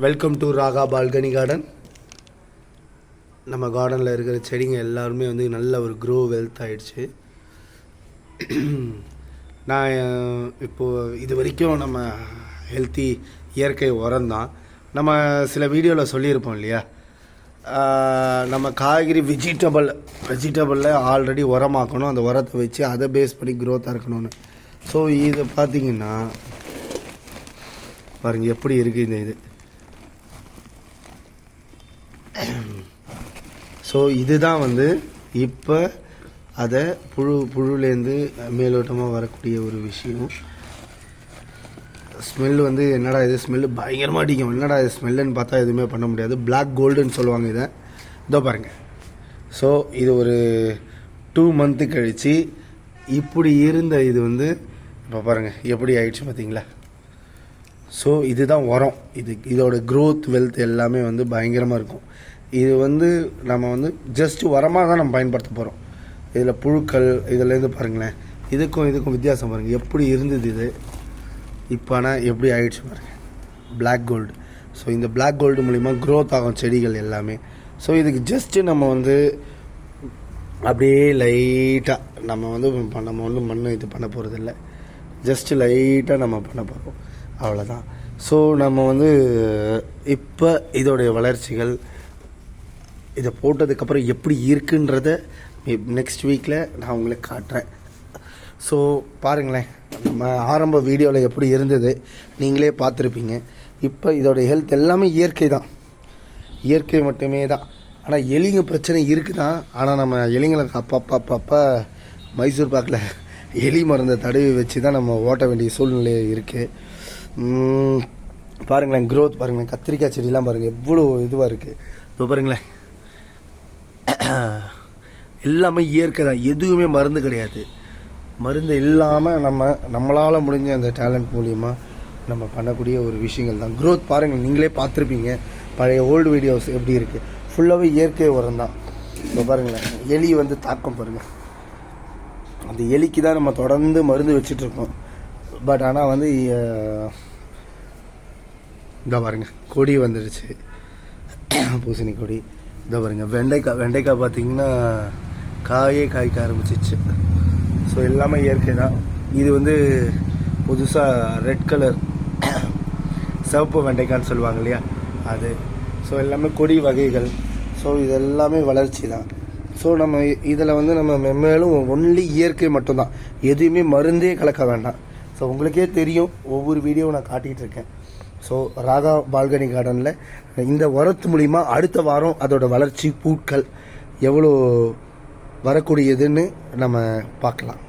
Welcome to Raga balcony garden. நம்ம கார்டனில் இருக்கிற செடிங்க எல்லாருமே வந்து நல்ல ஒரு க்ரோ வெல்த் ஆகிடுச்சு. நான் இப்போது இது வரைக்கும் நம்ம ஹெல்த்தி இயற்கை உரம் தான். நம்ம சில வீடியோவில் சொல்லியிருப்போம் இல்லையா, நம்ம காய்கறி வெஜிடபிளில் ஆல்ரெடி உரமாக்கணும், அந்த உரத்தை வச்சு அதை பேஸ் பண்ணி க்ரோத்தாக இருக்கணும்னு. ஸோ இதை பார்த்திங்கன்னா பாருங்கள் எப்படி இருக்குது இந்த இது. ஸோ இதுதான் வந்து இப்போ அதை புழுலேருந்து மேலோட்டமாக வரக்கூடிய ஒரு விஷயம். ஸ்மெல் வந்து என்னடா இது ஸ்மெல்லு பயங்கரமாக அடிக்கும், என்னடா இது ஸ்மெல்லுன்னு பார்த்தா எதுவுமே பண்ண முடியாது. பிளாக் கோல்டுன்னு சொல்லுவாங்க இதை. இதோ பாருங்கள். ஸோ இது ஒரு 2 மந்த்து கழித்து இப்படி இருந்த இது வந்து இப்போ பாருங்கள் எப்படி ஆயிடுச்சு பார்த்தீங்களா. ஸோ இதுதான் உரம். இதோட க்ரோத் வெல்த் எல்லாமே வந்து பயங்கரமாக இருக்கும். இது வந்து நம்ம வந்து ஜஸ்ட் உரமாக தான் நம்ம பயன்படுத்த போகிறோம். இதில் புழுக்கள் இதிலேருந்து பாருங்களேன், இதுக்கும் வித்தியாசம் பாருங்கள் எப்படி இருந்தது இது, இப்போ ஆனால் எப்படி ஆகிடுச்சு பாருங்கள். Black gold. ஸோ இந்த பிளாக் கோல்டு மூலிமா க்ரோத் ஆகும் செடிகள் எல்லாமே. ஸோ இதுக்கு ஜஸ்ட்டு நம்ம வந்து அப்படியே லைட்டாக நம்ம வந்து மண் இது பண்ண போகிறதில்ல, ஜஸ்ட்டு லைட்டாக நம்ம பண்ண போகிறோம், அவ்வளோதான். ஸோ நம்ம வந்து இப்போ இதோடைய வளர்ச்சிகள் இதை போட்டதுக்கப்புறம் எப்படி இருக்குன்றத நெக்ஸ்ட் வீக்கில் நான் உங்களுக்கு காட்டுறேன். ஸோ பாருங்களேன், நம்ம ஆரம்ப வீடியோவில் எப்படி இருந்தது நீங்களே பார்த்துருப்பீங்க. இப்போ இதோடைய ஹெல்த் எல்லாமே இயற்கை தான், இயற்கை மட்டுமே தான். ஆனால் எலிங்க பிரச்சனை இருக்குது தான். ஆனால் நம்ம எலிங்களுக்கு அப்பப்போ மைசூர் பாக்கில் எலி மருந்தை தடவி வச்சு தான் நம்ம ஓட்ட வேண்டிய சூழ்நிலை இருக்குது. பாருங்களேன் க்ரோத் பாருங்களேன், கத்திரிக்காய் செடியெலாம் பாருங்கள் எவ்வளோ இதுவாக இருக்குது. இப்போ பாருங்களேன் எல்லாமே இயற்கை தான், எதுவுமே மருந்து கிடையாது. மருந்து இல்லாமல் நம்மளால் முடிஞ்ச அந்த டேலண்ட் மூலிமா நம்ம பண்ணக்கூடிய ஒரு விஷயங்கள் தான். க்ரோத் பாருங்கள், நீங்களே பார்த்துருப்பீங்க பழைய ஓல்டு வீடியோஸ் எப்படி இருக்குது, ஃபுல்லாகவே இயற்கை உரம் தான். இப்போ பாருங்களேன் எலி வந்து தாக்கம் பாருங்கள், அந்த எலிக்கு தான் நம்ம தொடர்ந்து மருந்து வச்சிட்ருக்கோம். பட் ஆனால் வந்து இந்த பாருங்க கொடி வந்துடுச்சு, பூசணி கொடி. இந்த பாருங்க வெண்டைக்காய் பார்த்தீங்கன்னா காய்க்க ஆரம்பிச்சிச்சு. ஸோ எல்லாமே இயற்கை தான். இது வந்து புதுசாக ரெட் கலர் சிவப்பு வெண்டைக்காய்ன்னு சொல்லுவாங்க இல்லையா, அது. ஸோ எல்லாமே கொடி வகைகள். ஸோ இது எல்லாமே வளர்ச்சி தான். ஸோ நம்ம இதில் வந்து நம்ம மேலும் ஒன்லி இயற்கை மட்டும்தான், எதுவுமே மருந்தே கலக்க வேண்டாம். ஸோ உங்களுக்கே தெரியும், ஒவ்வொரு வீடியோவும் நான் காட்டிகிட்டு இருக்கேன். ஸோ ராகா பால்கனி கார்டனில் இந்த உரத்து மூலிமா அடுத்த வாரம் அதோட வளர்ச்சி பூட்கள் எவ்வளோ வரக்கூடியதுன்னு நம்ம பார்க்கலாம்.